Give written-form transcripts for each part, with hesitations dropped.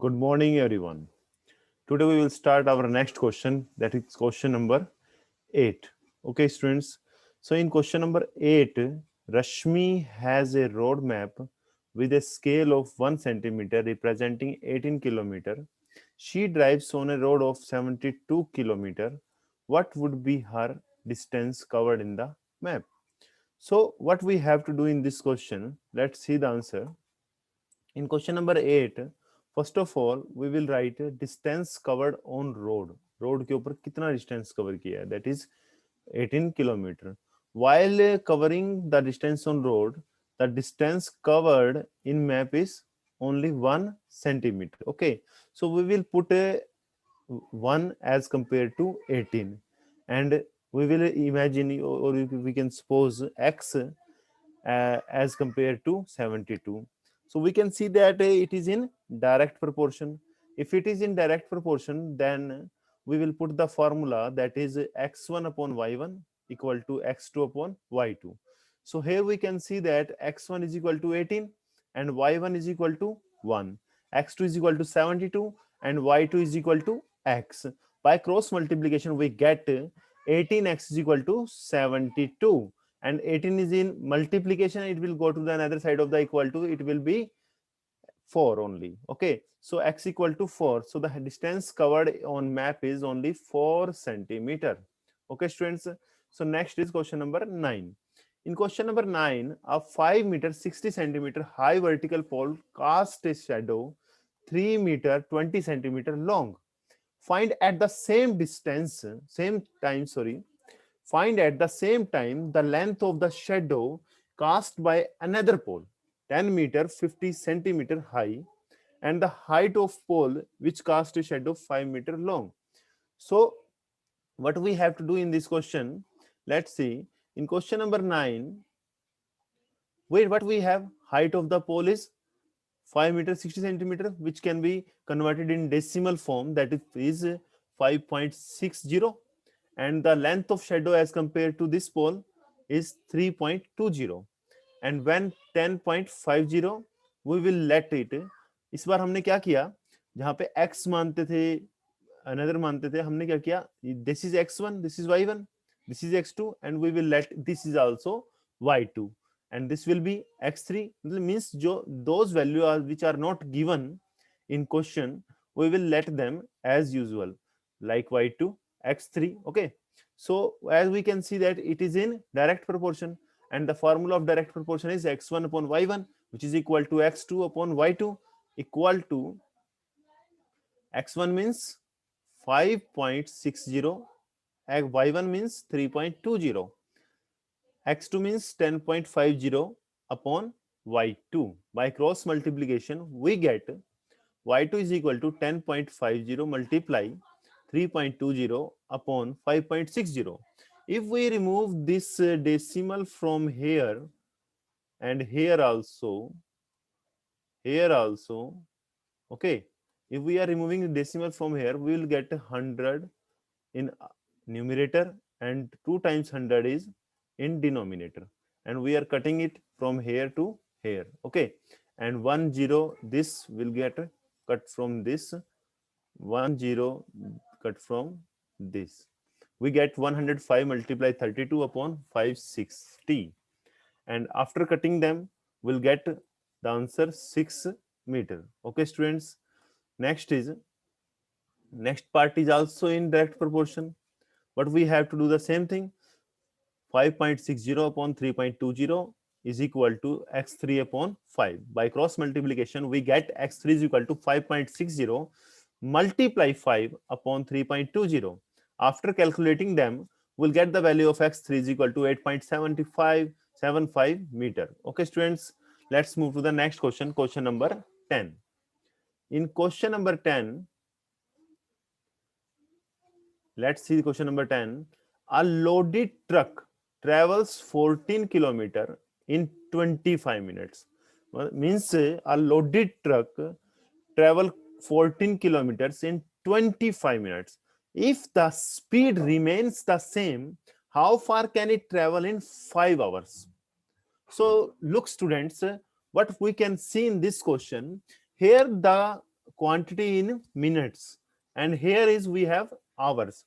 Good morning, everyone. Today we will start our next question, that is question number 8. Okay, students. So in question number 8, Rashmi has a road map with a scale of 1 centimeter representing 18 kilometer. She drives on a road of 72 kilometer. What would be her distance covered in the map? So what we have to do in this question, let's see the answer. In question number 8, first of all we will write distance covered on road. Road के ऊपर कितना distance cover किया है, that is 18 kilometer. While covering the distance on road, the distance covered in map is only 1 centimeter. Okay, so we will put a 1 as compared to 18, and we will imagine, or we can suppose x as compared to 72. So we can see that it is in direct proportion. If it is in direct proportion, then we will put the formula, that is x1 upon y1 equal to x2 upon y2. So here we can see that x1 is equal to 18 and y1 is equal to 1, x2 is equal to 72 and y2 is equal to x. By cross multiplication we get 18x is equal to 72, and 18 is in multiplication, it will go to the another side of the equal to, it will be 4 only. Okay, so x equal to 4, so the distance covered on map is only 4 centimeter. Okay, students. So next is question number 9. In question number 9, a 5 meter 60 centimeter high vertical pole cast a shadow 3 meter 20 centimeter long. Find at the same distance, same time, sorry, find at the same time the length of the shadow cast by another pole 10 meter 50 centimeter high and the height of pole which cast a shadow 5 meter long. So what we have to do in this question, let's see. In question number 9, what we have, height of the pole is 5 meter 60 centimeter, which can be converted in decimal form, that is 5.60, and the length of shadow as compared to this pole is 3.20, and when 10.50 we will let it. इस बार हमने क्या किया, जहां पे x मानते थे another मानते थे, हमने क्या किया, this is x1, this is y1, this is x2, and we will let this is also y2, and this will be x3. Means those values which are not given in question, we will let them as usual, like y2, x3. Okay, so as we can see that it is in direct proportion, and the formula of direct proportion is x1 upon y1, which is equal to x2 upon y2, equal to x1 means 5.60, y1 means 3.20, x2 means 10.50 upon y2. By cross multiplication we get y2 is equal to 10.50 multiply 3.20 upon 5.60. If we remove this decimal from here and here also, okay, if we are removing the decimal from here, we will get 100 in numerator and 2 times 100 is in denominator, and we are cutting it from here to here. Okay, and 10, this will get cut from this, 10 cut from this, we get 105 multiply 32 upon 560, and after cutting them we'll get the answer 6 meter. Okay, students. Next part is also in direct proportion, but we have to do the same thing. 5.60 upon 3.20 is equal to x3 upon 5. By cross multiplication we get x3 is equal to 5.60 multiply 5 upon 3.20. After calculating them, we'll get the value of x3 is equal to 8.7575 meter. Okay, students, let's move to the next question, question number 10. In question number 10, let's see question number 10. A loaded truck travels 14 kilometer in 25 minutes. Well, means a loaded truck travel 14 kilometers in 25 minutes. If the speed remains the same, how far can it travel in 5 hours? So look, students, what we can see in this question, here the quantity in minutes, and here is we have hours.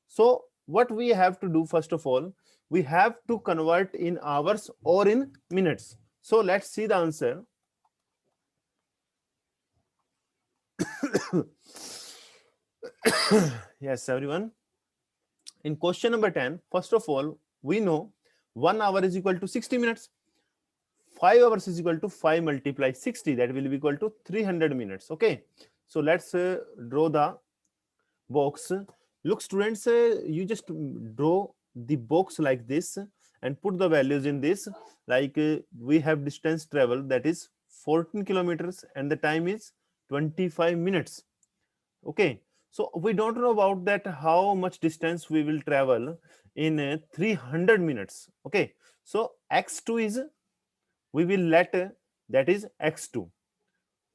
So what we have to do, first of all, we have to convert in hours or in minutes. So let's see the answer. Yes, everyone. In question number 10, first of all, we know 1 hour is equal to 60 minutes. 5 hours is equal to 5 multiply 60, that will be equal to 300 minutes. Okay, so let's draw the box. Look, students, you just draw the box like this and put the values in this. Like we have distance travel, that is 14 kilometers, and the time is 25 minutes. Okay, so we don't know about that how much distance we will travel in 300 minutes. Okay, so x2 is, we will let that is x2.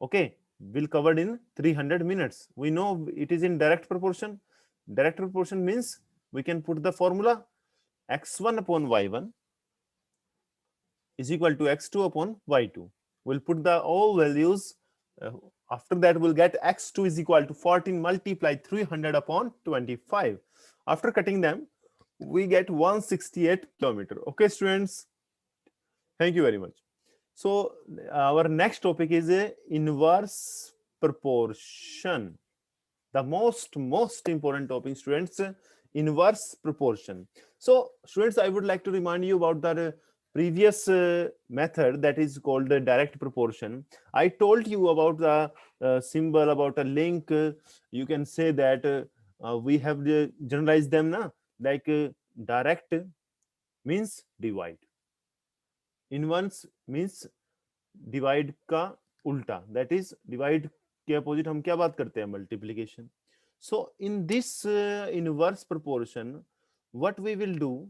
Okay, will covered in 300 minutes. We know it is in direct proportion. Direct proportion means we can put the formula x1 upon y1 is equal to x2 upon y2. We'll put the all values. uh, After that we'll get x2 is equal to 14 multiply 300 upon 25. After cutting them, we get 168 kilometer. Okay, students, thank you very much. So our next topic is a inverse proportion. The most important topic, students, inverse proportion. So students, I would like to remind you about the previous method, that is called the direct proportion. I told you about the symbol, about a link. You can say that we have generalized them na, like direct means divide, inverse means divide का उल्टा, that is divide के opposite हम क्या बात करते हैं, multiplication. So in this inverse proportion what we will do,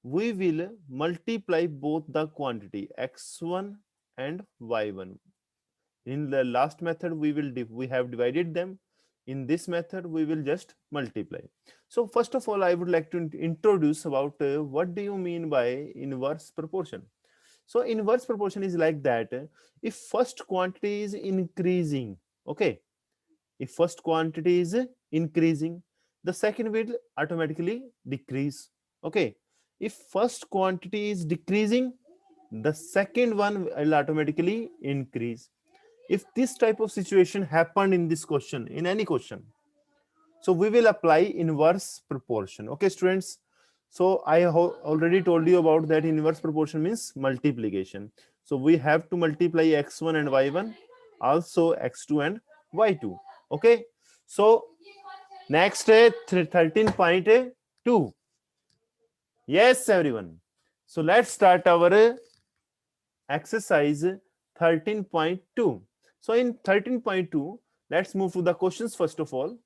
we will multiply both the quantity x1 and y1. In the last method we have divided them. In this method we will just multiply. So first of all, I would like to introduce about what do you mean by inverse proportion. So inverse proportion is like that. If first quantity is increasing, okay, if first quantity is increasing, the second will automatically decrease. Okay, if first quantity is decreasing, the second one will automatically increase. If this type of situation happened in this question, in any question, so we will apply inverse proportion. Okay, students. So I already told you about that inverse proportion means multiplication. So we have to multiply x1 and y1, also x2 and y2. Okay. So next 13.2. Yes, everyone. So let's start our exercise 13.2. So in 13.2, let's move to the questions first of all.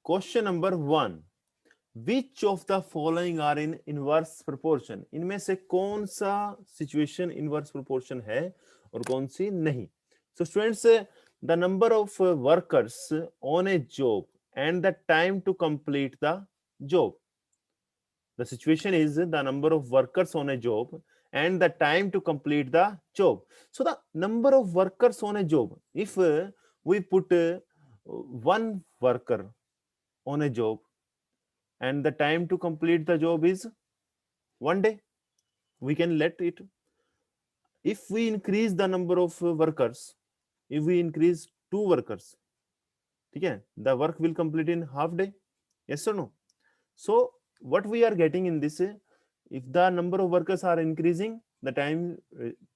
Question number 1. Which of the following are in inverse proportion? इनमें से कौन सा situation inverse proportion है और कौन सी नहीं? So students, the number of workers on a job and the time to complete the job. The situation is the number of workers on a job and the time to complete the job. So the number of workers on a job, if we put one worker on a job and the time to complete the job is 1 day, we can let it. If we increase the number of workers, if we increase 2 workers, okay, the work will complete in half day. Yes or no? So what we are getting in this, if the number of workers are increasing, the time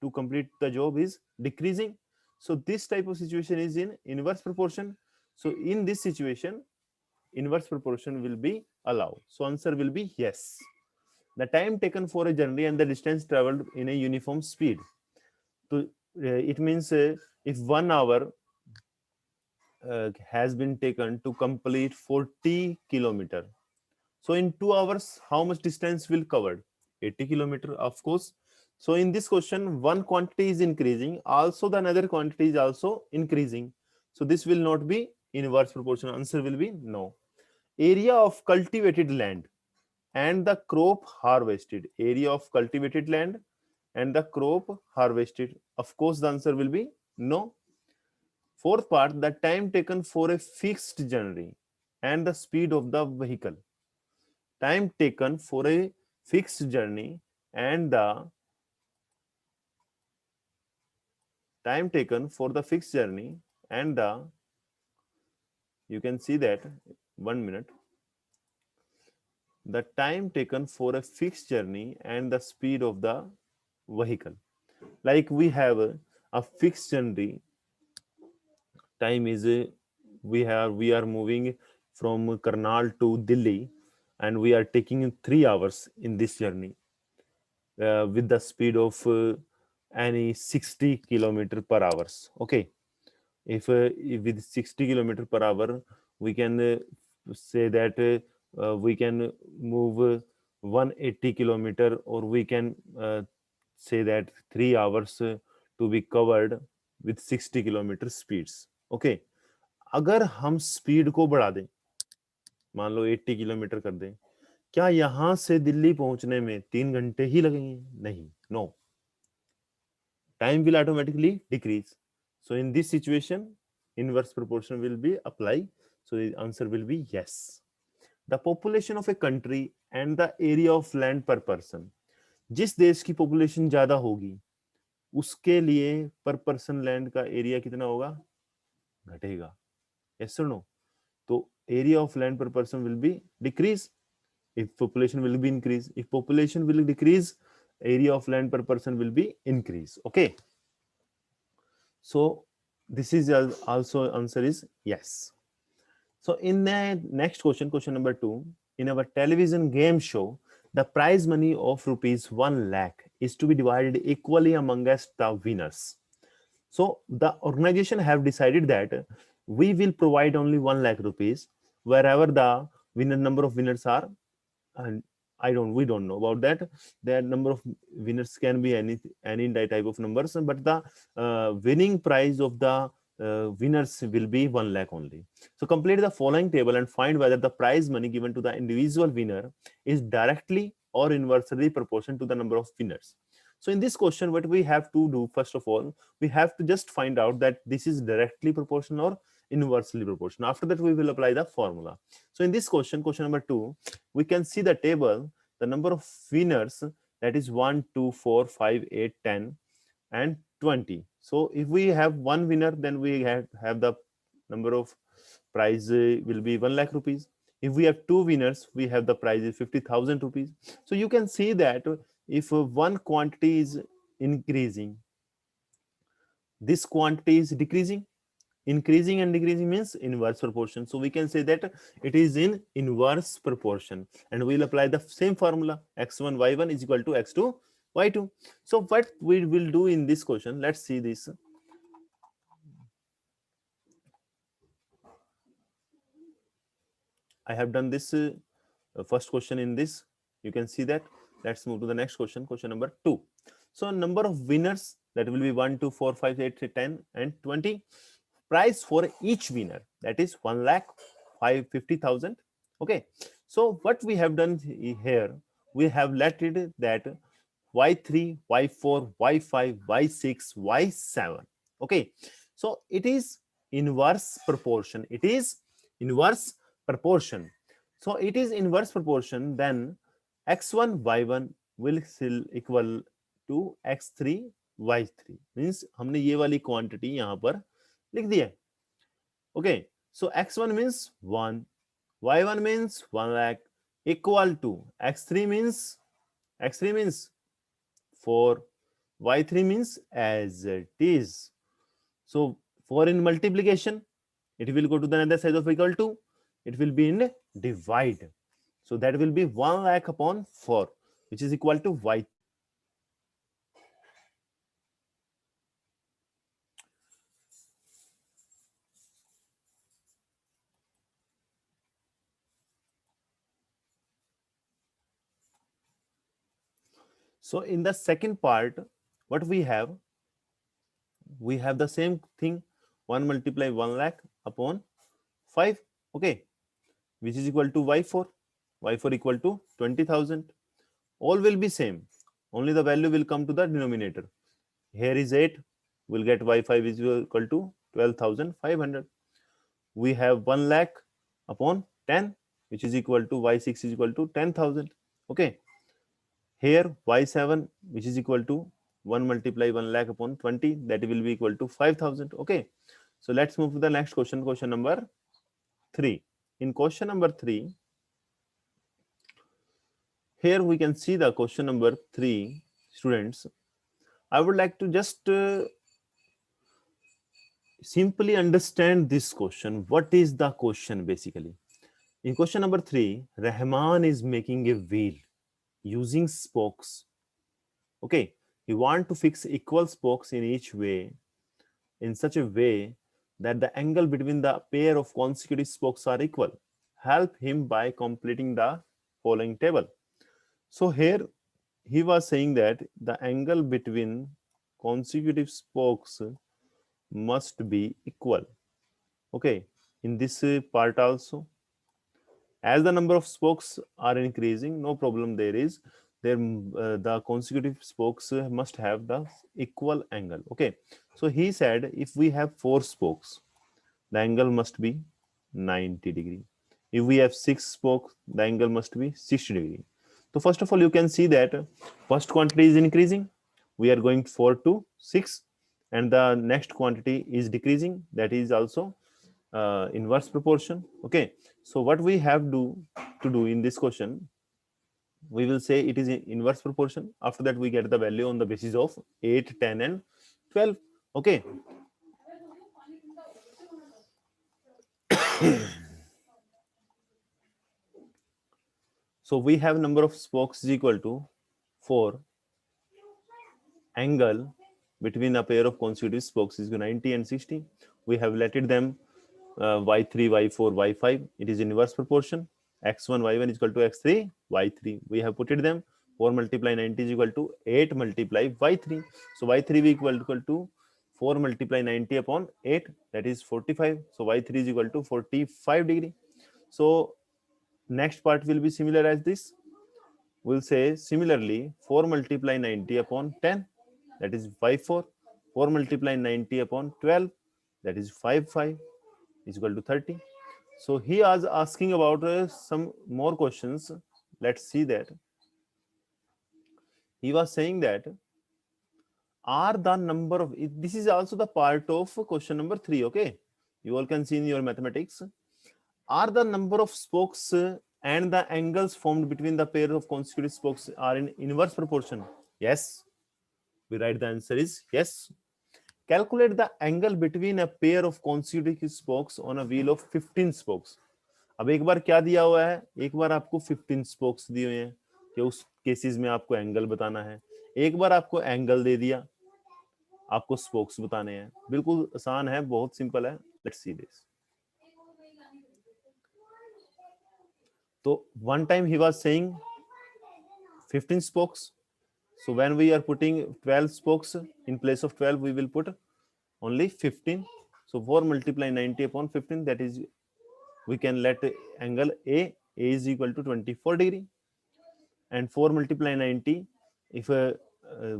to complete the job is decreasing. So this type of situation is in inverse proportion. So in this situation, inverse proportion will be allowed. So answer will be yes. The time taken for a journey and the distance traveled in a uniform speed. So it means if 1 hour has been taken to complete 40 kilometer. So in 2 hours, how much distance will covered? 80 kilometer, of course. So in this question, one quantity is increasing, also the another quantity is also increasing. So this will not be inverse proportion. Answer will be no. Area of cultivated land and the crop harvested. Area of cultivated land and the crop harvested? Of course, the answer will be no. Fourth part, the time taken for a fixed journey and the speed of the vehicle. Time taken for a fixed journey and the time taken for the fixed journey and the, you can see that, 1 minute, the time taken for a fixed journey and the speed of the vehicle. Like we have a fixed journey time is we are moving from Karnal to Delhi, and we are taking 3 hours in this journey with the speed of any 60 kilometer per hours. Okay, if with 60 kilometer per hour we can say that we can move 180 kilometer, or we can say that 3 hours to be covered with 60 kilometer speeds. Okay, अगर हम speed को बढ़ा दें, मान लो 80 kilometre कर दें, क्या यहां से दिल्ली पहुंचने में 3 घंटे ही लगेंगे? नहीं, no, time will automatically decrease. So in this situation, inverse proportion will be applied. So the answer will be yes. The population of a country and the area of land per person. जिस देश की population ज्यादा होगी उसके लिए पर person land का area कितना होगा? घटेगा. Yes or no? तो area of land per person will be decrease if population will be increase. If population will decrease, area of land per person will be increase. Okay. So this is also answer is yes. So in the next question, question number 2, in our television game show, the prize money of rupees 1 lakh is to be divided equally amongst the winners. So the organization have decided that we will provide only 1 lakh rupees wherever the winner number of winners are, and we don't know about that. The number of winners can be any type of numbers, but the winning prize of the winners will be 1 lakh only. So complete the following table and find whether the prize money given to the individual winner is directly or inversely proportional to the number of winners. So in this question, what we have to do, first of all, we have to just find out that this is directly proportional or inversely proportional. After that, we will apply the formula. So in this question, question number 2, we can see the table, the number of winners, that is 1, 2, 4, 5, 8, 10, and 20. So if we have one winner, then we have the number of prize will be 1 lakh rupees. If we have two winners, we have the prize is 50,000 rupees. So you can see that if one quantity is increasing, this quantity is decreasing. Increasing and decreasing means inverse proportion. So we can say that it is in inverse proportion, and we'll apply the same formula, x1 y1 is equal to x2 y2. So what we will do in this question, let's see this. I have done this first question in this, you can see that. Let's move to the next question, question number 2. So number of winners, that will be 1, 2, 4, 5, 8, 10, and 20. Price for each winner, that is 1 lakh 50,000. Okay, so what we have done here, we have let it that y3, y4, y5, y6, y7. Okay, so it is inverse proportion, it is inverse proportion. So it is inverse proportion, then x1 y1 will still equal to x3 y3. Means हमने ये वाली quantity यहाँ पर लिख दिया. Okay, so x1 means 1, y1 means 1 lakh equal to x3 means 4, y3 means as it is. So 4 in multiplication, it will go to the other side of equal to, it will be in divide. So that will be 1 lakh upon 4, which is equal to y. So in the second part, what we have the same thing, 1 multiply 1 lakh upon 5, okay, which is equal to y4 equal to 20,000. All will be same, only the value will come to the denominator. Here is 8, we'll get y5 is equal to 12,500. We have 1 lakh upon 10, which is equal to y6 is equal to 10,000. Okay. Here y7, which is equal to 1 multiply 1 lakh upon 20, that will be equal to 5,000. Okay. So let's move to the next question, question number 3. In question number 3, here we can see the question number 3, students. I would like to just simply understand this question. What is the question basically? In question number 3, Rahman is making a wheel using spokes. Okay, we want to fix equal spokes in each way in such a way that the angle between the pair of consecutive spokes are equal. Help him by completing the following table. So here he was saying that the angle between consecutive spokes must be equal. Okay, in this part also, as the number of spokes are increasing, no problem there is, there the consecutive spokes must have the equal angle. Okay, so he said if we have 4 spokes, the angle must be 90 degree. If we have 6 spokes, the angle must be 60 degree. So first of all, you can see that first quantity is increasing, we are going 4 to 6, and the next quantity is decreasing, that is also inverse proportion. Okay, so what we have to do in this question, we will say it is in inverse proportion. After that we get the value on the basis of 8, 10 and 12. Okay, so we have number of spokes is equal to 4, angle between a pair of consecutive spokes is 90 and 60. We have letted them y3, y4, y5. It is inverse proportion. x1, y1 is equal to x3, y3. We have put it them. 4 multiply 90 is equal to 8 multiply y3. So y3 is equal to 4 multiply 90 upon 8, that is 45. So y3 is equal to 45 degree. So next part will be similar as this. We'll say similarly 4 multiply 90 upon 10, that is 54. 4 multiply 90 upon 12, that is 55, is equal to 30. So he was asking about some more questions. Let's see that. He was saying that are the number of, this is also the part of question number 3. Okay, you all can see in your mathematics, are the number of spokes and the angles formed between the pair of consecutive spokes are in inverse proportion? Yes, we write the answer is yes. Calculate the angle between a pair of consecutive spokes on a wheel of 15 spokes. अब एक बार क्या दिया हुआ है, एक बार आपको 15 spokes दिए हुए हैं कि उस केसेस में आपको एंगल बताना है, एक बार आपको एंगल दे दिया, आपको स्पोक्स बताने हैं. बिल्कुल आसान है, बहुत सिंपल है. Let's see this. तो one time he was saying 15 spokes. So when we are putting 12 spokes, in place of 12 we will put only 15. So 4 multiply 90 upon 15, that is, we can let angle A is equal to 24 degree. And 4 multiply 90, if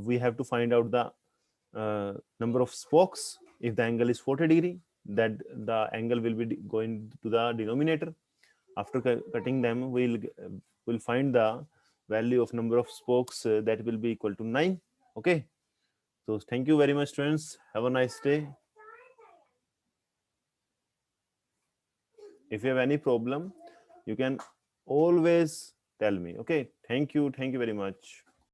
we have to find out the number of spokes, if the angle is 40 degree, that the angle will be going to the denominator. After cutting them, we'll find the value of number of spokes that will be equal to 9. Okay, so thank you very much, students. Have a nice day. If you have any problem, you can always tell me. Okay, thank you very much.